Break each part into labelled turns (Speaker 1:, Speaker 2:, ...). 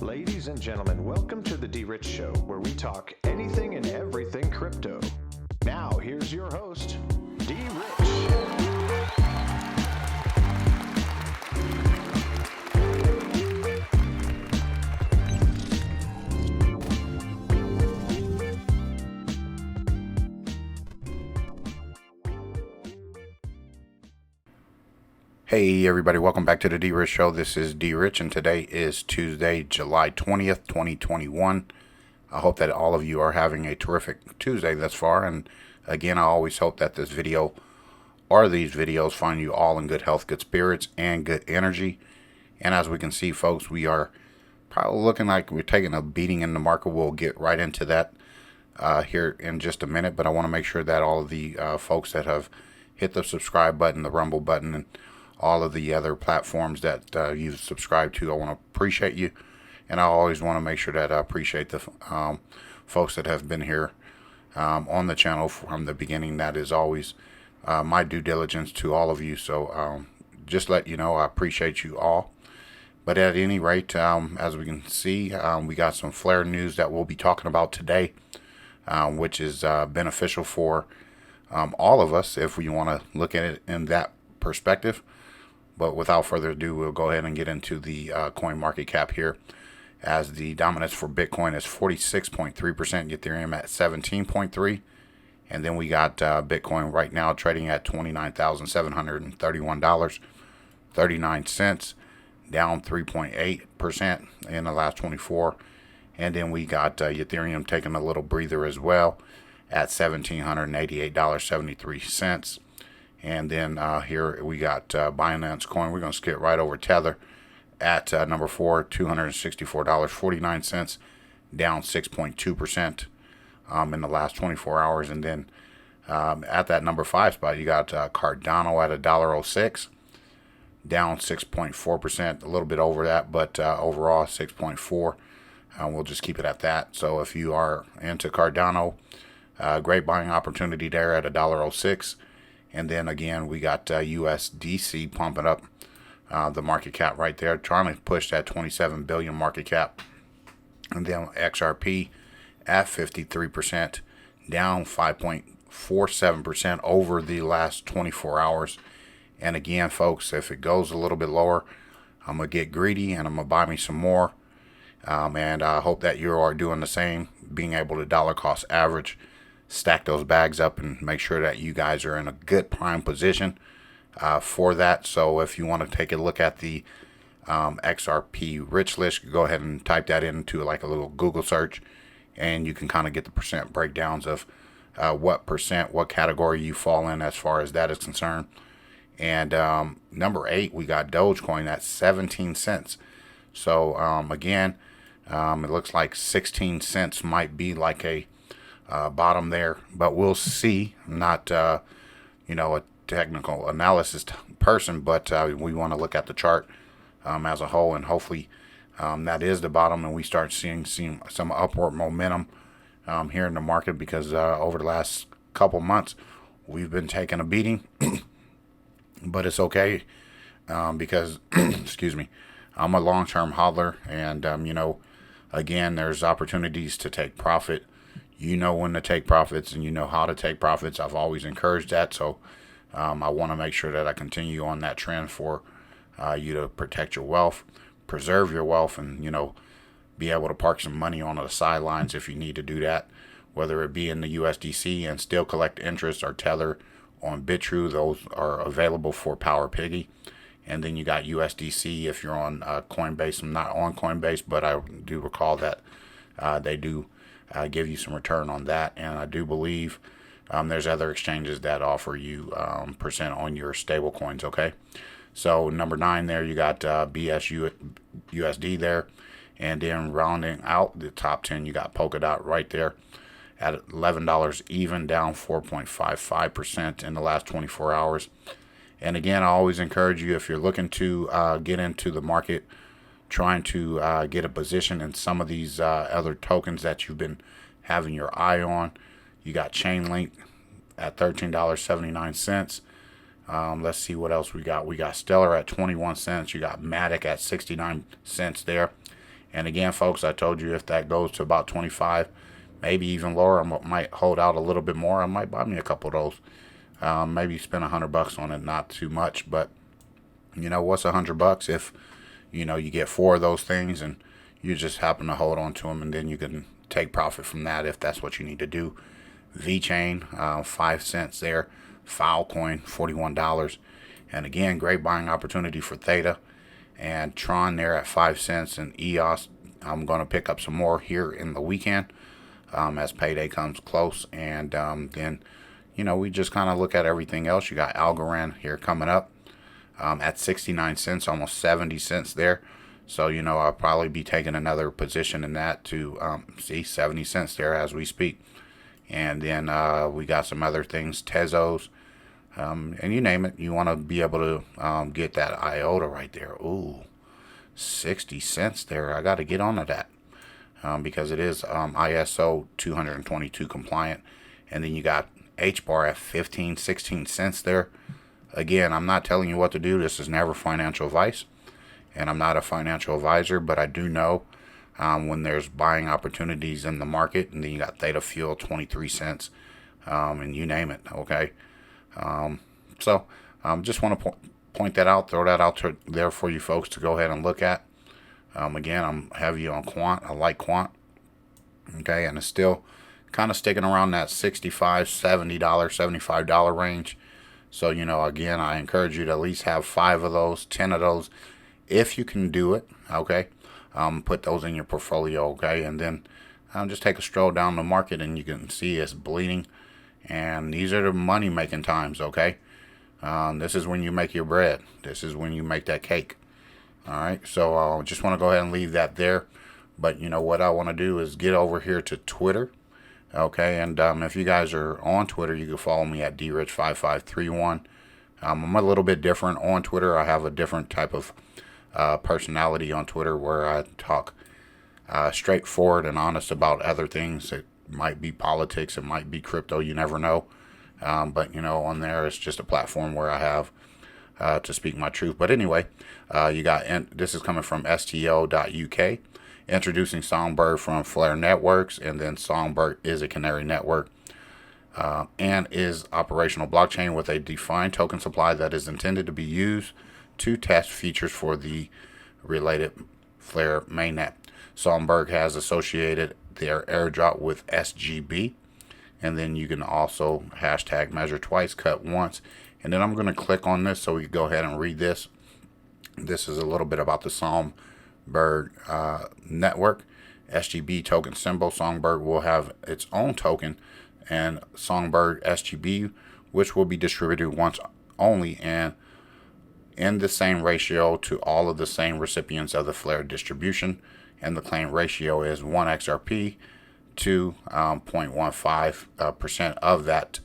Speaker 1: Ladies and gentlemen, welcome to the DRich Show, where we talk anything and everything crypto. Now, here's your host, DRich.
Speaker 2: Hey everybody, welcome back to the DRich Show. This is DRich and today is Tuesday, July 20th, 2021. I hope that all of you are having a terrific Tuesday thus far, and again, I always hope that this video or these videos find you all in good health, good spirits, and good energy. And as we can see, folks, we are probably looking like we're taking a beating in the market. We'll get right into that here in just a minute, but I want to make sure that all of the folks that have hit the subscribe button, the Rumble button, and all of the other platforms that you've subscribed to, I want to appreciate you. And I always want to make sure that I appreciate the folks that have been here on the channel from the beginning. That is always my due diligence to all of you. So just let you know, I appreciate you all. But at any rate, as we can see, we got some FLR news that we'll be talking about today, which is beneficial for all of us if we want to look at it in that perspective. But without further ado, we'll go ahead and get into the coin market cap here, as the dominance for Bitcoin is 46.3%, Ethereum at 17.3%, and then we got Bitcoin right now trading at $29,731.39, down 3.8% in the last 24. And then we got Ethereum taking a little breather as well at $1,788.73. And then here we got Binance Coin. We're going to skip right over Tether at number 4, $264.49, down 6.2% in the last 24 hours. And then at that number 5 spot, you got Cardano at $1.06, down 6.4%, a little bit over that, but overall 6.4. We'll just keep it at that. So if you are into Cardano, great buying opportunity there at $1.06. And then again, we got USDC pumping up the market cap right there, trying to push that 27 billion market cap. And then XRP at 53%, down 5.47% over the last 24 hours. And again, folks, if it goes a little bit lower, I'm going to get greedy and I'm going to buy me some more. And I hope that you are doing the same, being able to dollar cost average, stack those bags up and make sure that you guys are in a good prime position for that. So if you want to take a look at the XRP rich list, go ahead and type that into like a little Google search, and you can kind of get the percent breakdowns of what category you fall in as far as that is concerned. And number 8, we got Dogecoin at 17 cents. So again, it looks like 16 cents might be like a bottom there, but we'll see. I'm not a technical analysis person, but we want to look at the chart as a whole, and hopefully that is the bottom, and we start seeing some upward momentum here in the market, because over the last couple months we've been taking a beating. But it's okay, because excuse me, I'm a long-term hodler, and again, there's opportunities to take profit. You know when to take profits, and you know how to take profits. I've always encouraged that, so I want to make sure that I continue on that trend for you to protect your wealth, preserve your wealth, and be able to park some money on the sidelines if you need to do that, whether it be in the USDC and still collect interest, or Tether on BitTrue. Those are available for Power Piggy. And then you got USDC if you're on Coinbase. I'm not on Coinbase, but I do recall that they do give you some return on that, and I do believe there's other exchanges that offer you percent on your stable coins. Okay, so number 9 there, you got USD there, and then rounding out the top 10, you got Polkadot right there at $11 even, down 4.55% in the last 24 hours. And again, I always encourage you, if you're looking to get into the market, trying to get a position in some of these other tokens that you've been having your eye on. You got Chainlink at $13.79. Let's see what else we got. We got Stellar at 21 cents. You got Matic at 69 cents there. And again, folks, I told you if that goes to about 25, maybe even lower, I might hold out a little bit more. I might buy me a couple of those. Maybe spend $100 on it, not too much, but what's $100 if you get 4 of those things and you just happen to hold on to them, and then you can take profit from that if that's what you need to do. VeChain, 5 cents there. Filecoin, $41. And again, great buying opportunity for Theta. And Tron there at 5 cents. And EOS, I'm going to pick up some more here in the weekend as payday comes close. And then, we just kind of look at everything else. You got Algorand here coming up at 69 cents, almost 70 cents there. So, I'll probably be taking another position in that to see 70 cents there as we speak. And then we got some other things, Tezos, and you name it. You want to be able to get that IOTA right there. Ooh, 60 cents there. I got to get onto that because it is ISO 222 compliant. And then you got HBAR at 15, 16 cents there. Again, I'm not telling you what to do. This is never financial advice. And I'm not a financial advisor, but I do know when there's buying opportunities in the market. And then you got Theta Fuel, 23 cents, and you name it, okay? So just want to point that out, throw that out there for you folks to go ahead and look at. Again, I'm heavy on quant. I like quant, okay? And it's still kind of sticking around that $65, $70, $75 range. So, again, I encourage you to at least have 5 of those, 10 of those, if you can do it, okay? Put those in your portfolio, okay? And then just take a stroll down the market and you can see it's bleeding. And these are the money-making times, okay? This is when you make your bread. This is when you make that cake. All right, so I just want to go ahead and leave that there. But what I want to do is get over here to Twitter, okay? And if you guys are on Twitter, you can follow me at DRich5531. I'm a little bit different on Twitter. I have a different type of personality on Twitter where I talk straightforward and honest about other things. It might be politics, it might be crypto, you never know. But on there it's just a platform where I have to speak my truth. But anyway, you got, and this is coming from sto.uk, introducing Songbird from FLR Networks. And then Songbird is a Canary network and is operational blockchain with a defined token supply that is intended to be used to test features for the related FLR mainnet. Songbird has associated their airdrop with SGB, and then you can also hashtag measure twice, cut once. And then I'm going to click on this so we can go ahead and read this. This is a little bit about the Songbird network. SGB token symbol. Songbird will have its own token, and Songbird SGB, which will be distributed once only and in the same ratio to all of the same recipients of the FLR distribution. And the claim ratio is 1 XRP to 0.15% of that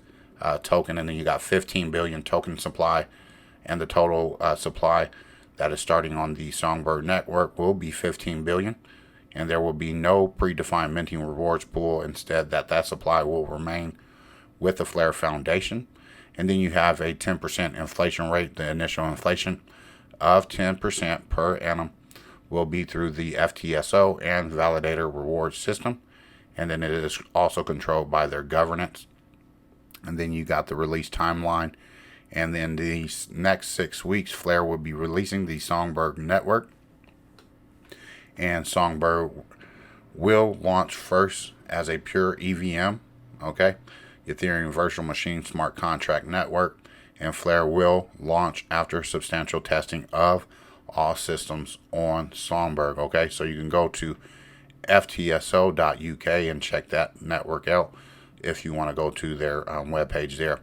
Speaker 2: token. And then you got 15 billion token supply, and the total supply that is starting on the Songbird network will be 15 billion. And there will be no predefined minting rewards pool. Instead, that supply will remain with the FLR Foundation. And then you have a 10% inflation rate. The initial inflation of 10% per annum will be through the FTSO and validator reward system. And then it is also controlled by their governance. And then you got the release timeline. And then these next 6 weeks, FLR will be releasing the Songbird network. And Songbird will launch first as a pure EVM, okay? Ethereum Virtual Machine Smart Contract Network. And FLR will launch after substantial testing of all systems on Songbird, okay? So you can go to ftso.uk and check that network out if you want to go to their webpage there.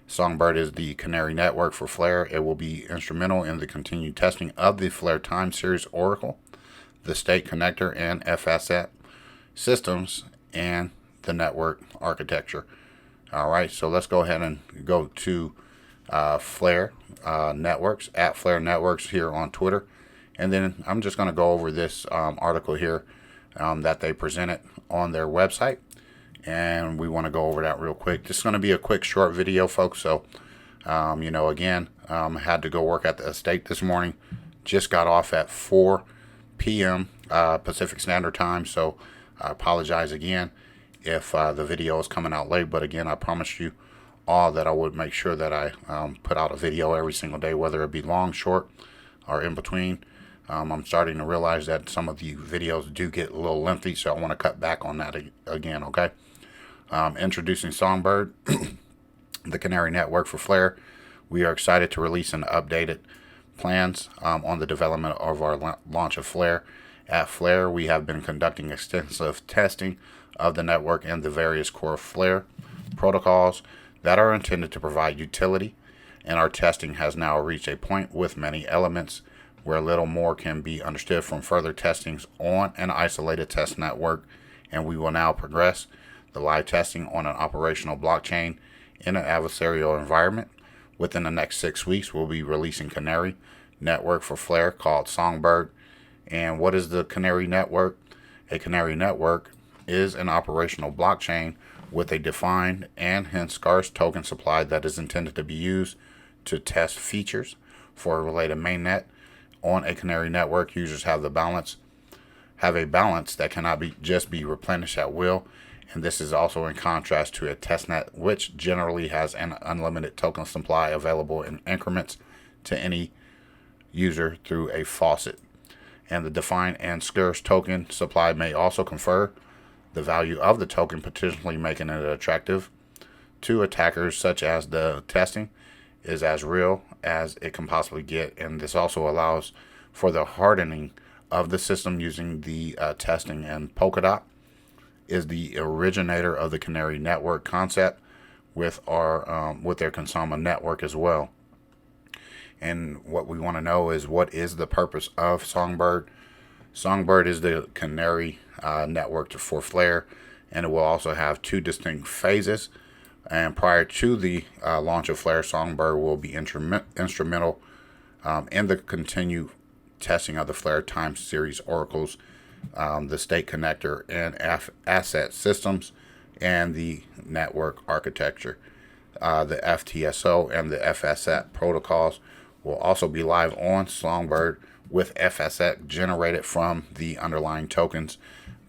Speaker 2: Songbird is the Canary network for FLR. It will be instrumental in the continued testing of the FLR time series Oracle, the state connector and FSS systems, and the network architecture. All right, so let's go ahead and go to FLR Networks, at FLR Networks here on Twitter. And then I'm just going to go over this article here that they presented on their website. And we want to go over that real quick. This is going to be a quick, short video, folks. So, again, had to go work at the estate this morning. Just got off at 4 p.m. Pacific Standard Time. So I apologize again if the video is coming out late. But again, I promised you all that I would make sure that I put out a video every single day, whether it be long, short, or in between. I'm starting to realize that some of the videos do get a little lengthy, so I want to cut back on that again, okay? Introducing Songbird, the Canary Network for Flare. We are excited to release an updated plans on the development of our launch of Flare. At Flare, we have been conducting extensive testing of the network and the various core Flare protocols that are intended to provide utility, and our testing has now reached a point with many elements where little more can be understood from further testings on an isolated test network, and we will now progress the live testing on an operational blockchain in an adversarial environment. Within the next 6 weeks, we'll be releasing Canary Network for Flare called Songbird. And what is the Canary Network? A Canary Network is an operational blockchain with a defined and hence scarce token supply that is intended to be used to test features for a related mainnet. On a Canary Network, users have a balance that cannot just be replenished at will, and this is also in contrast to a testnet, which generally has an unlimited token supply available in increments to any user through a faucet. And the defined and scarce token supply may also confer the value of the token, potentially making it attractive to attackers, such as the testing is as real as it can possibly get. And this also allows for the hardening of the system using the testing. And Polkadot is the originator of the Canary Network concept with their Consama network as well. And what we want to know is, what is the purpose of Songbird? Songbird is the Canary network for Flare, and it will also have two distinct phases. And prior to the launch of Flare, Songbird will be instrumental in the continued testing of the Flare time series oracles, the state connector and asset systems, and the network architecture. The FTSO and the FSX protocols will also be live on Songbird, with FSX generated from the underlying tokens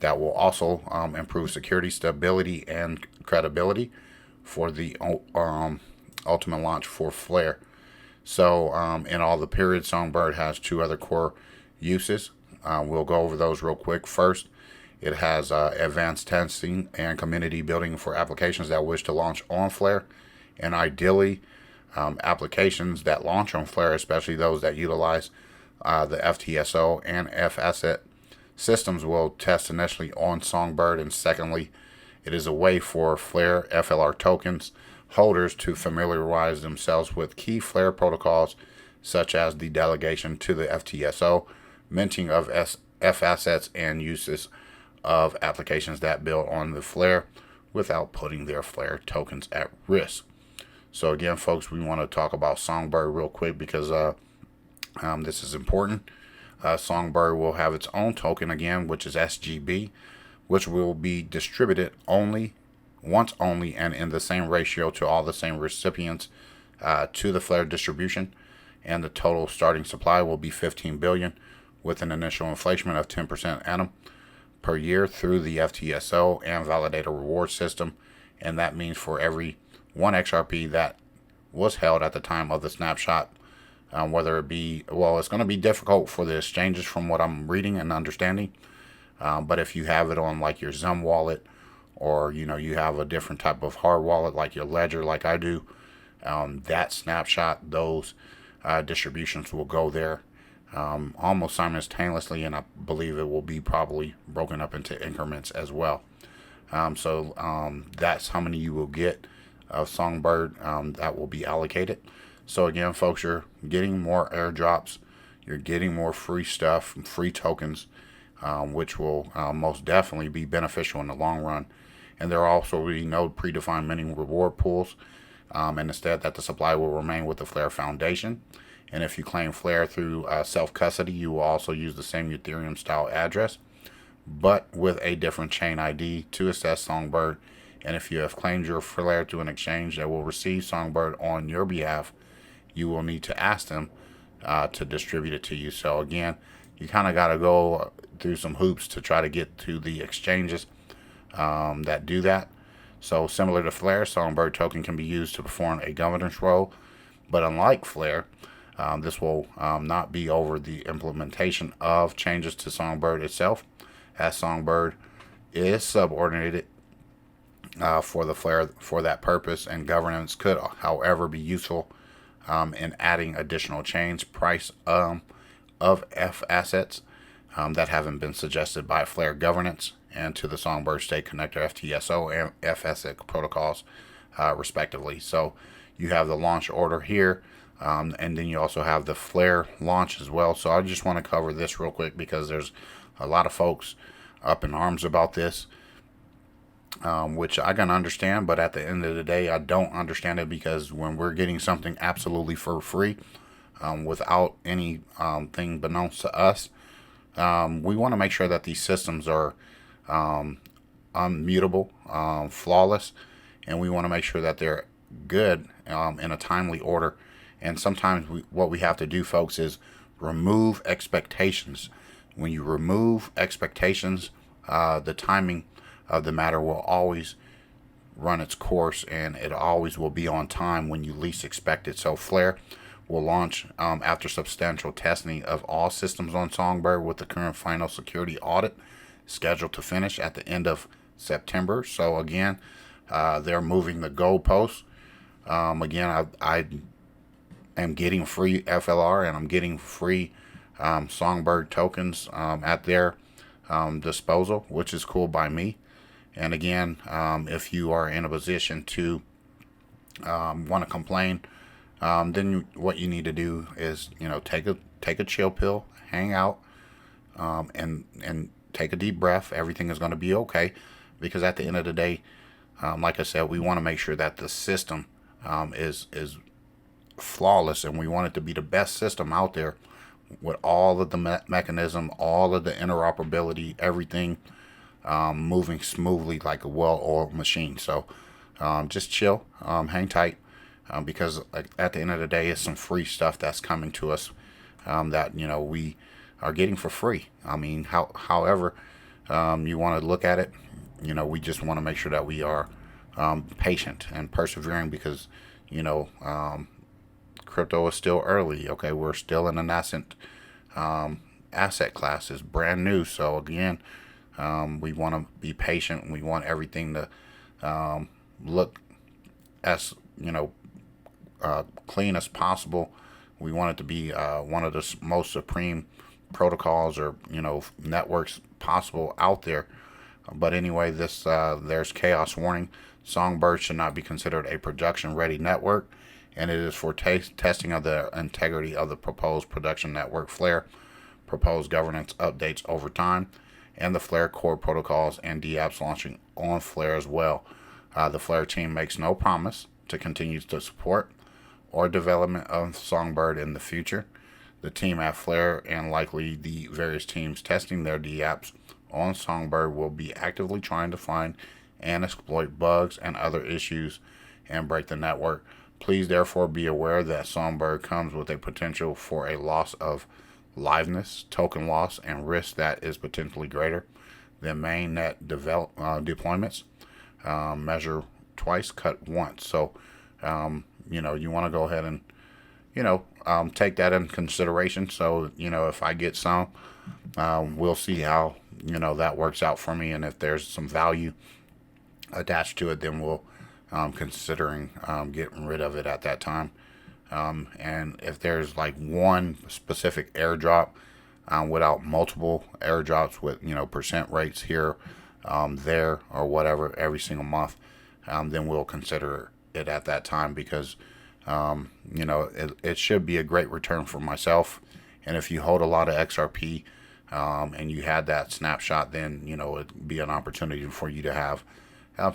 Speaker 2: that will also improve security, stability, and credibility for the ultimate launch for Flare. So in all the periods, Songbird has two other core uses. We'll go over those real quick. First, it has advanced testing and community building for applications that wish to launch on Flare, and ideally applications that launch on Flare, especially those that utilize the FTSO and FSX systems, will test initially on Songbird. And secondly, it is a way for Flare FLR tokens holders to familiarize themselves with key Flare protocols, such as the delegation to the FTSO, minting of FSX, and uses of applications that build on the Flare without putting their Flare tokens at risk. So again, folks, we want to talk about Songbird real quick because this is important. Songbird will have its own token again, which is SGB, which will be distributed once only, and in the same ratio to all the same recipients to the Flare distribution. And the total starting supply will be 15 billion, with an initial inflation of 10% annum per year through the FTSO and validator reward system. And that means for every 1 XRP that was held at the time of the snapshot, whether it be, well, it's going to be difficult for the exchanges from what I'm reading and understanding. But if you have it on like your Zum wallet, or you have a different type of hard wallet like your Ledger, like I do, that snapshot, those distributions will go there almost simultaneously, and I believe it will be probably broken up into increments as well. So that's how many you will get of Songbird that will be allocated. So again, folks, you're getting more airdrops, you're getting more free stuff, free tokens, which will most definitely be beneficial in the long run. And there are also no predefined minting reward pools, and instead that the supply will remain with the Flare Foundation. And if you claim Flare through self-custody, you will also use the same Ethereum style address, but with a different chain ID to assess Songbird. And if you have claimed your Flare to an exchange that will receive Songbird on your behalf, you will need to ask them to distribute it to you. So again, you kind of got to go through some hoops to try to get to the exchanges that do that. So similar to Flare, Songbird token can be used to perform a governance role, but unlike Flare, this will not be over the implementation of changes to Songbird itself, as Songbird is subordinated for the Flare for that purpose, and governance could, however, be useful in adding additional chains price of F assets that haven't been suggested by Flare governance and to the Songbird State Connector FTSO and FSIC protocols, respectively. So you have the launch order here, and then you also have the Flare launch as well. So I just want to cover this real quick because there's a lot of folks up in arms about this, which I can understand, but at the end of the day, I don't understand it, because when we're getting something absolutely for free, without any thing beknownst to us, we want to make sure that these systems are unmutable, flawless, and we want to make sure that they're good in a timely order. And sometimes what we have to do, folks, is remove expectations. When you remove expectations, the timing of the matter will always run its course, and it always will be on time when you least expect it. So Flare will launch after substantial testing of all systems on Songbird, with the current final security audit scheduled to finish at the end of September. So again, they're moving the goalposts. Again, I am getting free FLR, and I'm getting free Songbird tokens at their disposal, which is cool by me. And again, if you are in a position to want to complain, then what you need to do is, take a chill pill, hang out, and take a deep breath. Everything is going to be okay, because at the end of the day, like I said, we want to make sure that the system is flawless, and we want it to be the best system out there, with all of the mechanism, all of the interoperability, everything moving smoothly like a well-oiled machine. So just chill, hang tight, because at the end of the day, it's some free stuff that's coming to us that we are getting for free. I mean, however you want to look at it, we just want to make sure that we are patient and persevering, because crypto is still early. Okay, we're still in a nascent asset class. It's brand new. So again, we want to be patient. We want everything to look as clean as possible. We want it to be one of the most supreme protocols or networks possible out there. But anyway, there's chaos warning. Songbird should not be considered a production ready network, and it is for testing of the integrity of the proposed production network Flare, proposed governance updates over time, and the Flare core protocols and dApps launching on Flare as well. The Flare team makes no promise to continue to support or development of Songbird in the future. The team at Flare, and likely the various teams testing their dApps on Songbird, will be actively trying to find and exploit bugs and other issues and break the network. Please therefore be aware that Songbird comes with a potential for a loss of liveness, token loss, and risk that is potentially greater than mainnet deployments. Measure twice, cut once. So, you want to go ahead and, take that in consideration. So, if I get some, we'll see how, that works out for me. And if there's some value attached to it, then we'll considering getting rid of it at that time. And if there's like one specific airdrop without multiple airdrops with percent rates here, there, or whatever every single month, then we'll consider it at that time, because it should be a great return for myself. And if you hold a lot of XRP and you had that snapshot, then it'd be an opportunity for you to have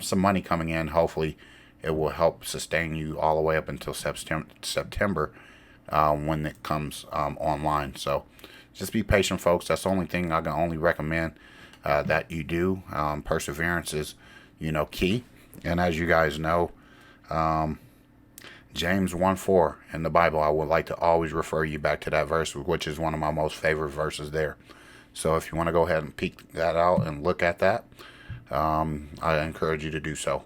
Speaker 2: some money coming in. Hopefully it will help sustain you all the way up until September when it comes online. So just be patient, folks. That's the only thing I can only recommend that you do. Perseverance is key. And as you guys know, James 1:4 in the Bible. I would like to always refer you back to that verse, which is one of my most favorite verses there. So if you want to go ahead and peek that out and look at that, I encourage you to do so.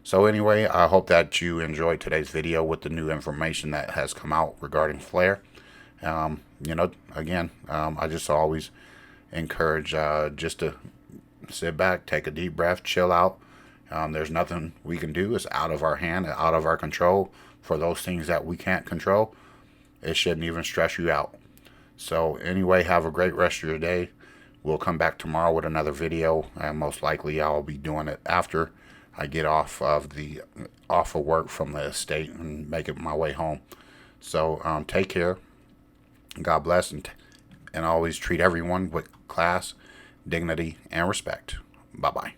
Speaker 2: So anyway, I hope that you enjoyed today's video with the new information that has come out regarding FLR. Again, I just always encourage just to sit back, take a deep breath, chill out. There's nothing we can do. It's out of our hand, out of our control. For those things that we can't control, it shouldn't even stress you out. So anyway, have a great rest of your day. We'll come back tomorrow with another video, and most likely I'll be doing it after I get off of work from the estate and make it my way home. So take care. God bless, and always treat everyone with class, dignity, and respect. Bye-bye.